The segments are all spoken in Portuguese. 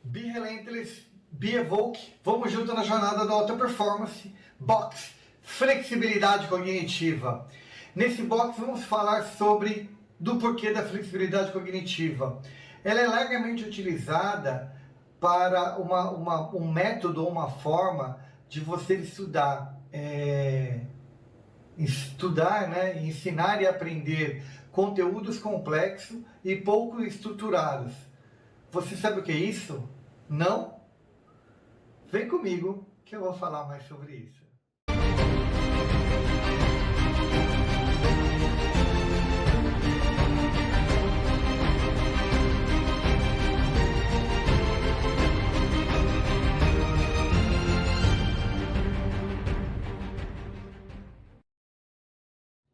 Be Relentless, Be Evoke, vamos junto na jornada da alta performance, box, flexibilidade cognitiva. Nesse box vamos falar do porquê da flexibilidade cognitiva. Ela é largamente utilizada para um método ou uma forma de você estudar, né, ensinar e aprender conteúdos complexos e pouco estruturados. Você sabe o que é isso? Não? Vem comigo que eu vou falar mais sobre isso.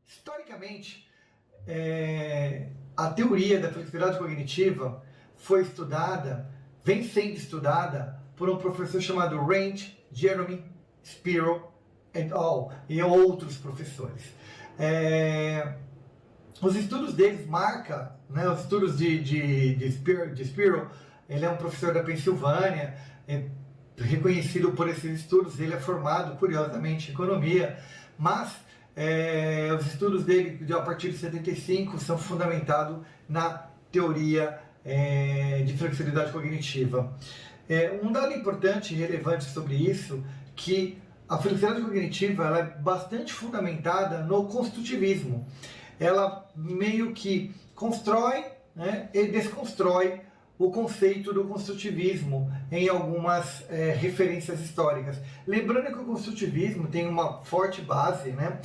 Historicamente, a teoria da flexibilidade cognitiva vem sendo estudada por um professor chamado Range, Jeremy, Spiro et al. E outros professores. Os estudos deles marcam, né, os estudos de Spiro, ele é um professor da Pensilvânia, reconhecido por esses estudos, ele é formado, curiosamente, em economia, mas os estudos dele, a partir de 75, são fundamentados na teoria de flexibilidade cognitiva. Um dado importante e relevante sobre isso, que a flexibilidade cognitiva ela é bastante fundamentada no construtivismo. Ela meio que constrói, né, e desconstrói o conceito do construtivismo em algumas referências históricas. Lembrando que o construtivismo tem uma forte base, né,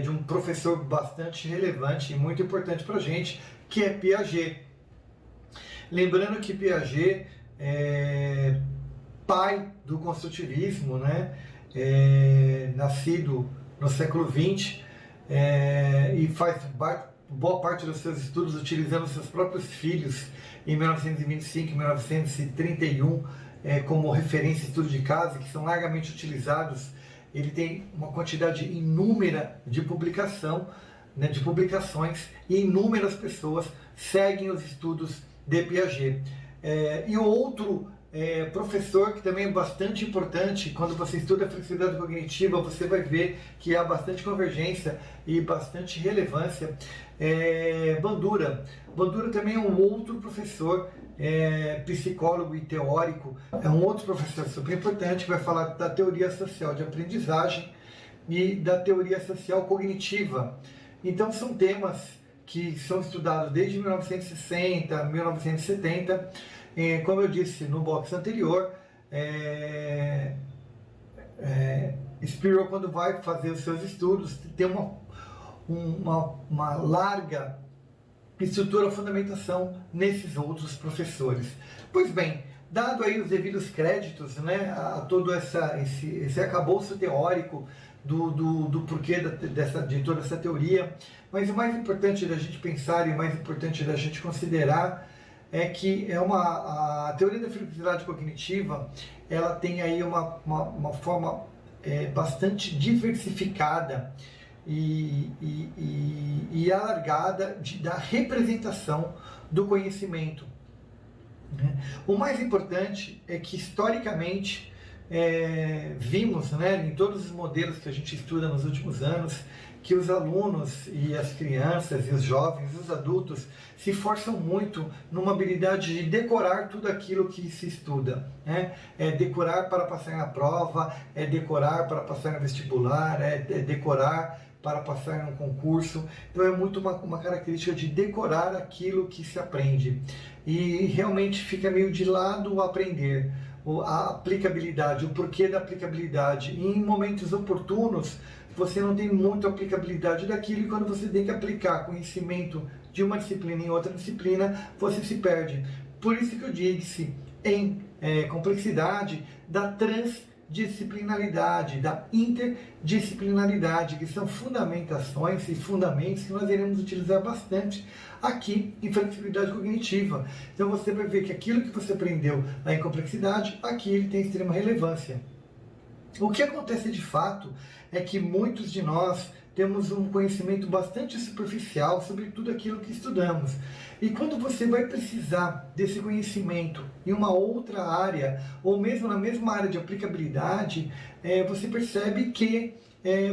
de um professor bastante relevante e muito importante para a gente, que é Piaget. Lembrando que Piaget é pai do construtivismo, né, nascido no século XX, e faz boa parte dos seus estudos utilizando seus próprios filhos em 1925 e 1931 como referência e estudo de caso, que são largamente utilizados. Ele tem uma quantidade inúmera de publicações, e inúmeras pessoas seguem os estudos de Piaget. E o outro professor que também é bastante importante, quando você estuda a flexibilidade cognitiva, você vai ver que há bastante convergência e bastante relevância. Bandura. Bandura também é um outro professor, psicólogo e teórico, é um outro professor super importante, que vai falar da teoria social de aprendizagem e da teoria social cognitiva. Então são temas que são estudados desde 1960, 1970, como eu disse no box anterior. Spiro, quando vai fazer os seus estudos, tem uma larga estrutura, fundamentação nesses outros professores. Pois bem, dado aí os devidos créditos, né, a todo esse arcabouço teórico do porquê de toda essa teoria, mas o mais importante da gente pensar e o mais importante da gente considerar é que a teoria da flexibilidade cognitiva, ela tem aí uma forma bastante diversificada e alargada da representação do conhecimento. O mais importante é que, historicamente, vimos, né, em todos os modelos que a gente estuda nos últimos anos, que os alunos e as crianças e os jovens, os adultos, se esforçam muito numa habilidade de decorar tudo aquilo que se estuda, né? Decorar para passar na prova, decorar para passar no vestibular, decorar para passar num concurso. Então é muito uma característica de decorar aquilo que se aprende. E realmente fica meio de lado o aprender, a aplicabilidade, o porquê da aplicabilidade. E em momentos oportunos, você não tem muita aplicabilidade daquilo, e quando você tem que aplicar conhecimento de uma disciplina em outra disciplina, você se perde. Por isso que eu disse em complexidade da transdisciplinaridade, da interdisciplinaridade, que são fundamentações e fundamentos que nós iremos utilizar bastante aqui em flexibilidade cognitiva. Então você vai ver que aquilo que você aprendeu lá em complexidade, aqui ele tem extrema relevância. O que acontece de fato é que muitos de nós temos um conhecimento bastante superficial sobre tudo aquilo que estudamos. E quando você vai precisar desse conhecimento em uma outra área, ou mesmo na mesma área de aplicabilidade, você percebe que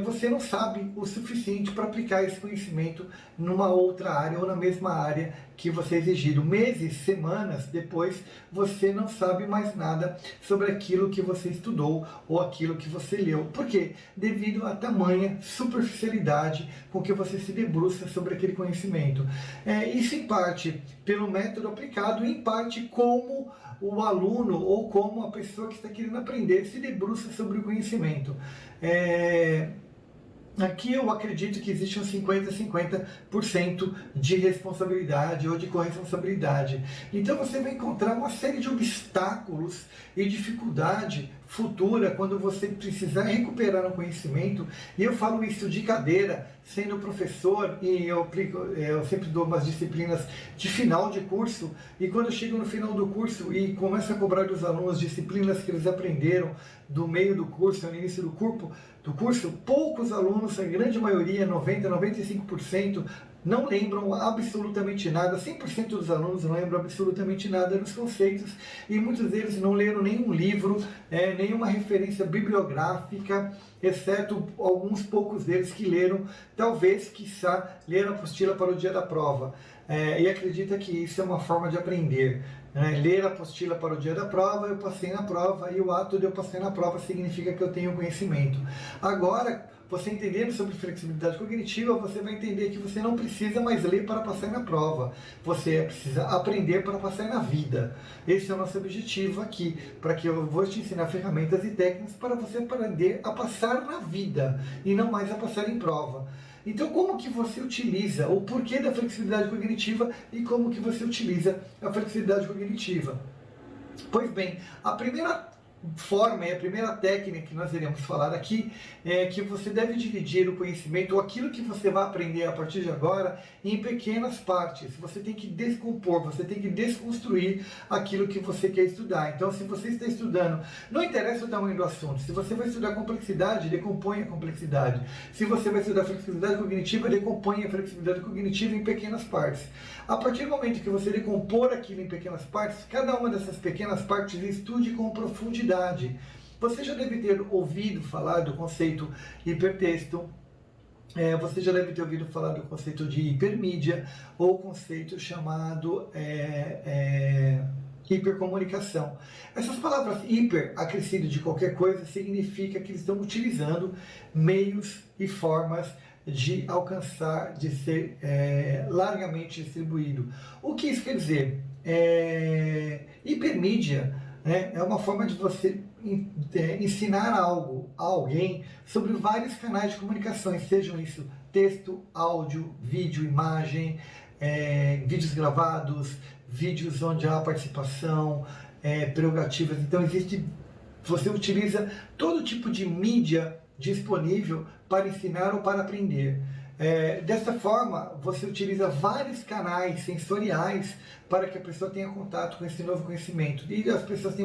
você não sabe o suficiente para aplicar esse conhecimento numa outra área ou na mesma área que você é exigido. Meses, semanas depois, você não sabe mais nada sobre aquilo que você estudou ou aquilo que você leu. Por quê? Devido à tamanha superficialidade com que você se debruça sobre aquele conhecimento. Isso em parte pelo método aplicado e em parte como o aluno ou como a pessoa que está querendo aprender se debruça sobre o conhecimento. Aqui eu acredito que existe um 50% de responsabilidade ou de corresponsabilidade. Então você vai encontrar uma série de obstáculos e dificuldade futura quando você precisar recuperar um conhecimento. E eu falo isso de cadeira, sendo professor, e eu sempre dou umas disciplinas de final de curso, e quando eu chego no final do curso e começo a cobrar dos alunos disciplinas que eles aprenderam do meio do curso, no início do curso, poucos alunos, a grande maioria, 90%, 95%, não lembram absolutamente nada, 100% dos alunos não lembram absolutamente nada dos conceitos, e muitos deles não leram nenhum livro, nenhuma referência bibliográfica, exceto alguns poucos deles que leram, talvez, quiçá, leram a apostila para o dia da prova. E acredita que isso é uma forma de aprender. Ler a apostila para o dia da prova, eu passei na prova, e o ato de eu passei na prova significa que eu tenho conhecimento. Agora, você entendendo sobre flexibilidade cognitiva, você vai entender que você não precisa mais ler para passar na prova. Você precisa aprender para passar na vida. Esse é o nosso objetivo aqui, para que eu vou te ensinar ferramentas e técnicas para você aprender a passar na vida e não mais a passar em prova. Então, como que você utiliza o porquê da flexibilidade cognitiva e como que você utiliza a flexibilidade cognitiva? Pois bem, a primeira forma e a primeira técnica que nós iremos falar aqui é que você deve dividir o conhecimento, ou aquilo que você vai aprender a partir de agora, em pequenas partes. Você tem que descompor, você tem que desconstruir aquilo que você quer estudar. Então, se você está estudando, não interessa o tamanho do assunto, se você vai estudar complexidade, decompõe a complexidade. Se você vai estudar flexibilidade cognitiva, decompõe a flexibilidade cognitiva em pequenas partes. A partir do momento que você decompor aquilo em pequenas partes, cada uma dessas pequenas partes estude com profundidade. Você já deve ter ouvido falar do conceito hipertexto, você já deve ter ouvido falar do conceito de hipermídia, ou conceito chamado hipercomunicação. Essas palavras hiper, acrescido de qualquer coisa, significa que eles estão utilizando meios e formas de alcançar, de ser largamente distribuído. O que isso quer dizer? Hipermídia é uma forma de você ensinar algo a alguém sobre vários canais de comunicação, sejam isso texto, áudio, vídeo, imagem, vídeos gravados, vídeos onde há participação, prerrogativas. Então você utiliza todo tipo de mídia disponível para ensinar ou para aprender. Dessa forma, você utiliza vários canais sensoriais para que a pessoa tenha contato com esse novo conhecimento. E as pessoas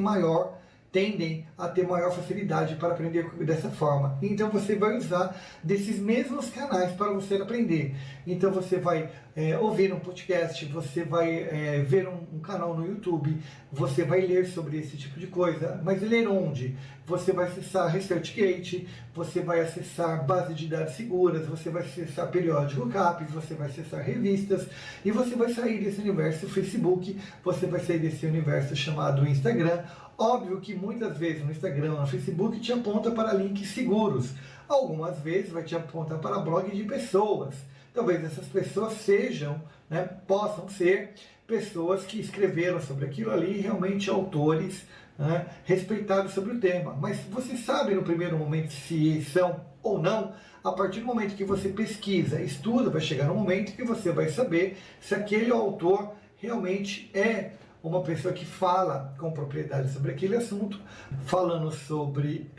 tendem a ter maior facilidade para aprender dessa forma. Então você vai usar desses mesmos canais para você aprender. Então você vai ouvir um podcast, você vai ver um canal no YouTube, você vai ler sobre esse tipo de coisa. Mas ler onde? Você vai acessar ResearchGate, você vai acessar base de dados seguras, você vai acessar periódico CAPES, você vai acessar revistas, e você vai sair desse universo Facebook, você vai sair desse universo chamado Instagram. Óbvio que muitas vezes no Instagram, no Facebook, te aponta para links seguros. Algumas vezes vai te apontar para blog de pessoas. Talvez essas pessoas possam ser pessoas que escreveram sobre aquilo ali, realmente autores respeitados sobre o tema. Mas você sabe no primeiro momento se são ou não. A partir do momento que você pesquisa, estuda, vai chegar um momento que você vai saber se aquele autor realmente é uma pessoa que fala com propriedade sobre aquele assunto, falando sobre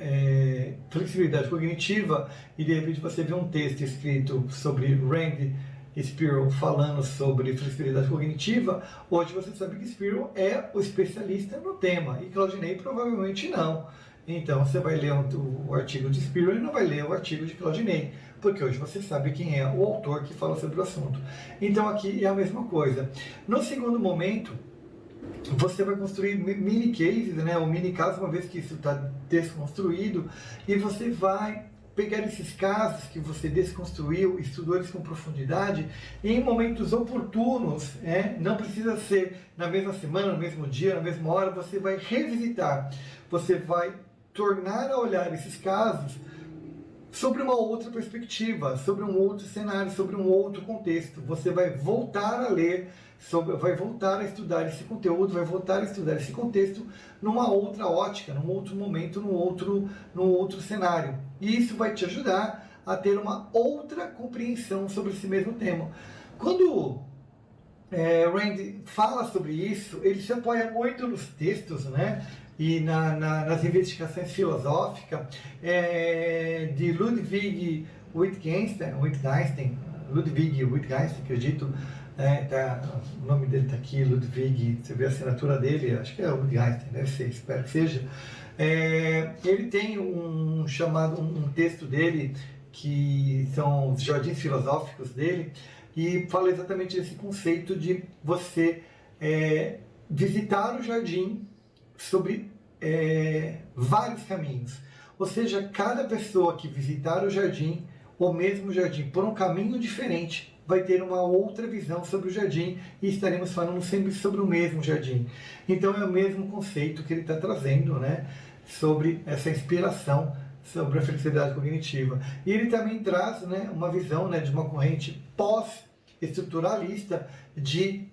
flexibilidade cognitiva, e de repente você vê um texto escrito sobre Randy Spiro falando sobre flexibilidade cognitiva. Hoje você sabe que Spiro é o especialista no tema, e Claudinei provavelmente não. Então você vai ler o artigo de Spiro e não vai ler o artigo de Claudinei, porque hoje você sabe quem é o autor que fala sobre o assunto. Então aqui é a mesma coisa. No segundo momento, você vai construir mini cases, né, ou mini casos, uma vez que isso está desconstruído, e você vai pegar esses casos que você desconstruiu, estudou eles com profundidade, e em momentos oportunos, não precisa ser na mesma semana, no mesmo dia, na mesma hora, você vai revisitar, você vai tornar a olhar esses casos sobre uma outra perspectiva, sobre um outro cenário, sobre um outro contexto. Você vai voltar a ler, vai voltar a estudar esse conteúdo, vai voltar a estudar esse contexto numa outra ótica, num outro momento, num outro cenário. E isso vai te ajudar a ter uma outra compreensão sobre esse mesmo tema. Quando Rand fala sobre isso, ele se apoia muito nos textos, né? E nas investigações filosóficas de Ludwig Wittgenstein, acredito, o nome dele está aqui, Ludwig, você vê a assinatura dele, acho que é Wittgenstein, deve ser, espero que seja. Ele tem um texto dele, que são os jardins filosóficos dele, e fala exatamente esse conceito de você visitar o jardim sobre vários caminhos. Ou seja, cada pessoa que visitar o jardim, ou mesmo jardim, por um caminho diferente, vai ter uma outra visão sobre o jardim, e estaremos falando sempre sobre o mesmo jardim. Então é o mesmo conceito que ele está trazendo, né, sobre essa inspiração, sobre a flexibilidade cognitiva. E ele também traz, né, uma visão, né, de uma corrente pós-estruturalista de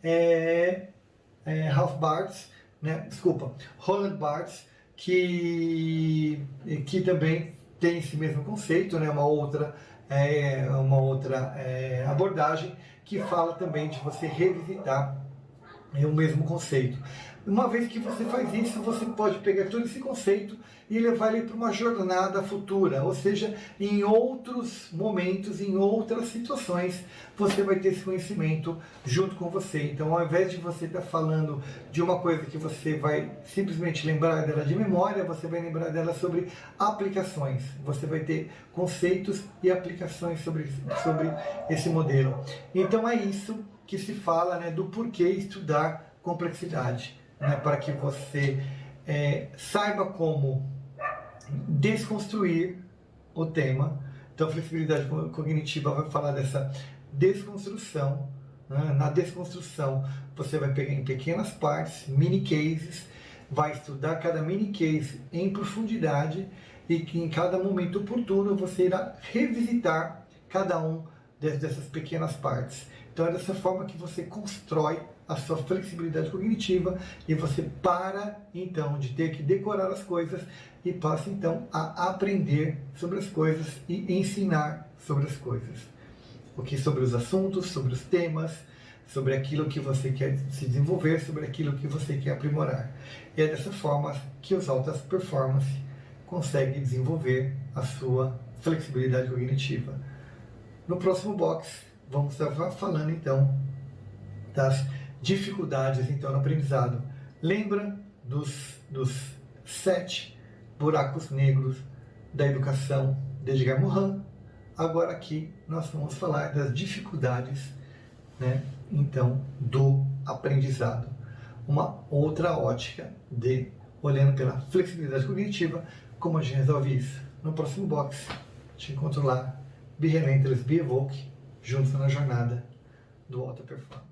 Roland Barthes, que também tem esse mesmo conceito, né, uma outra abordagem que fala também de você revisitar o mesmo conceito. Uma vez que você faz isso, você pode pegar todo esse conceito e levar ele para uma jornada futura, ou seja, em outros momentos, em outras situações, você vai ter esse conhecimento junto com você. Então, ao invés de você estar falando de uma coisa que você vai simplesmente lembrar dela de memória, você vai lembrar dela sobre aplicações. Você vai ter conceitos e aplicações sobre esse modelo. Então, é isso que se fala, né, do porquê estudar complexidade, né, para que você saiba como desconstruir o tema. Então, a flexibilidade cognitiva vai falar dessa desconstrução. Né? Na desconstrução, você vai pegar em pequenas partes, mini cases, vai estudar cada mini case em profundidade, e que em cada momento oportuno você irá revisitar cada um dessas pequenas partes. Então é dessa forma que você constrói a sua flexibilidade cognitiva, e você para então de ter que decorar as coisas e passa então a aprender sobre as coisas e ensinar sobre as coisas. Sobre os assuntos, sobre os temas, sobre aquilo que você quer se desenvolver, sobre aquilo que você quer aprimorar. E é dessa forma que os altas performance conseguem desenvolver a sua flexibilidade cognitiva. No próximo box, vamos estar falando então das dificuldades então no aprendizado. Lembra dos 7 buracos negros da educação de Edgar Morin? Agora aqui nós vamos falar das dificuldades, né, então, do aprendizado. Uma outra ótica de olhando pela flexibilidade cognitiva, como a gente resolve isso. No próximo box, te encontro lá. Be Relentless, Be Evoke, juntos na jornada do Alta Performance.